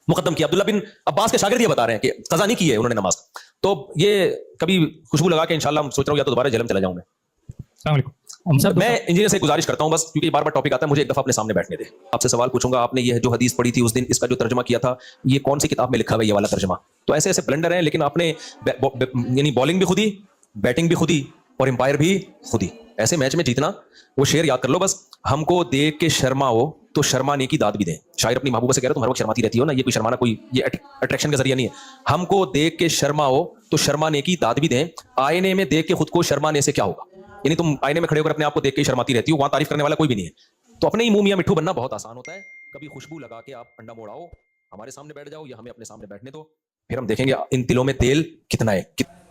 मुकदम किया। अब्दुल्ला बिन अब्बास के शागिर्द ये बता रहे हैं कि कजा नहीं की है उन्होंने नमाज। तो ये कभी खुशबू लगा के इंशाल्लाह हम सोच रहा हूँ या तो दोबारा जेलम चला जाऊं मैं। मैं इंजीनियर से गुजारिश करता हूं बस, क्योंकि बार बार टॉपिक आता है, मुझे एक दफा अपने सामने बैठने दे। आपसे सवाल पूछूंगा, आपने ये जो हदीस पढ़ी थी उस दिन, इसका जो तर्जमा किया था, ये कौन सी किताब में लिखा हुआ है ये वाला तर्जमा? तो ऐसे ऐसे ब्लेंडर हैं, लेकिन आपने यानी बॉलिंग भी खुद ही, बैटिंग भी खुद ही, और एम्पायर भी खुद ही। ऐसे मैच में जीतना, वो शेर याद कर लो बस, हमको देख के शर्माओ तो शर्माने की दाद भी दें। शायर अपनी महबूबा से कह रहे हो तुम हर वक्त शर्माती रहती हो ना, ये कोई शर्माना, कोई ये अट्रैक्शन का जरिया नहीं है। हमको देख के शर्माओ तो शर्माने की दाद भी दें, आईने में देख के खुद को शर्माने से क्या होगा? यानी तुम आईने में खड़े होकर अपने आप को देख के शर्माती रहती हो, वहां तारीफ करने वाला कोई भी नहीं है। तो अपने ही मुंह मियां मिट्ठू बनना बहुत आसान होता है। कभी खुशबू लगा के आप अंडा मोड़ाओ, हमारे सामने बैठ जाओ या हमें अपने सामने बैठने दो, फिर हम देखेंगे इन तिलों में तेल कितना है।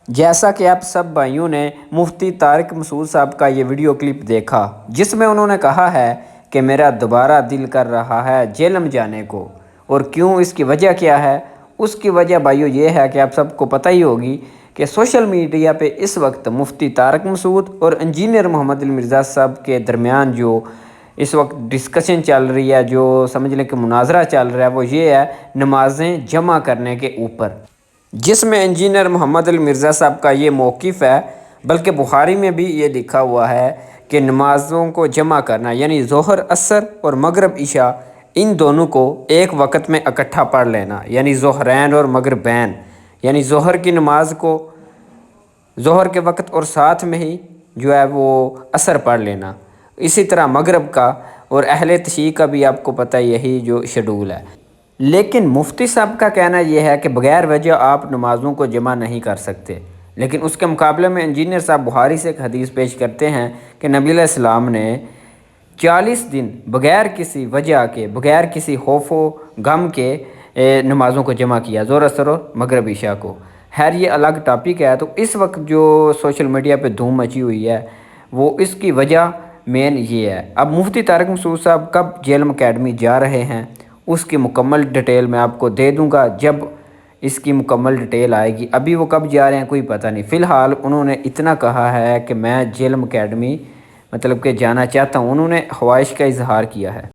जैसा कि आप सब भाइयों ने मुफ्ती तारिक मसूद साहब का ये वीडियो क्लिप देखा, जिसमें उन्होंने कहा है कि मेरा दोबारा दिल कर रहा है जेलम जाने को, और क्यों, इसकी वजह क्या है? उसकी वजह भाइयों ये है कि आप सबको पता ही होगी कि सोशल मीडिया पे इस वक्त मुफ्ती तारिक मसूद और इंजीनियर मोहम्मद अली मिर्ज़ा साहब के दरमियान जो इस वक्त डिस्कशन चल रही है, जो समझ लें कि मुनाजरा चल रहा है, वो ये है नमाज़ें जमा करने के ऊपर, जिसमें इंजीनियर मोहम्मद अली मिर्ज़ा साहब का ये मौक़िफ़ है। बल्कि बुखारी में भी ये लिखा हुआ है कि नमाज़ों को जमा करना, यानी ज़ोहर असर और मगरब इशा, इन दोनों को एक वक्त में इकट्ठा पढ़ लेना, यानी ज़ोहरैन और मगरबैन, यानी ज़ोहर की नमाज को ज़ोहर के वक्त और साथ में ही जो है वो असर पढ़ लेना। इसी तरह मगरब का और अहले तशी का भी आपको पता यही जो शेड्यूल है। लेकिन मुफ्ती साहब का कहना यह है कि बग़ैर वजह आप नमाज़ों को जमा नहीं कर सकते। लेकिन उसके मुकाबले में इंजीनियर साहब बुखारी से एक हदीस पेश करते हैं कि नबी अलैहिस्सलाम ने 40 दिन बग़ैर किसी वजह के, बग़ैर किसी खौफो गम के नमाज़ों को जमा किया, ज़ोहर असर और मगरब इशा को। खैर ये अलग टॉपिक है। तो इस वक्त जो सोशल मीडिया पे धूम मची हुई है, वो इसकी वजह मेन ये है। अब मुफ्ती तारिक मसूद साहब कब जेलम अकेडमी जा रहे हैं, उसकी मुकम्मल डिटेल मैं आपको दे दूंगा जब इसकी मुकम्मल डिटेल आएगी। अभी वो कब जा रहे हैं कोई पता नहीं। फ़िलहाल उन्होंने इतना कहा है कि मैं जेलम अकेडमी मतलब कि जाना चाहता हूँ, उन्होंने ख्वाहिश का इजहार किया है।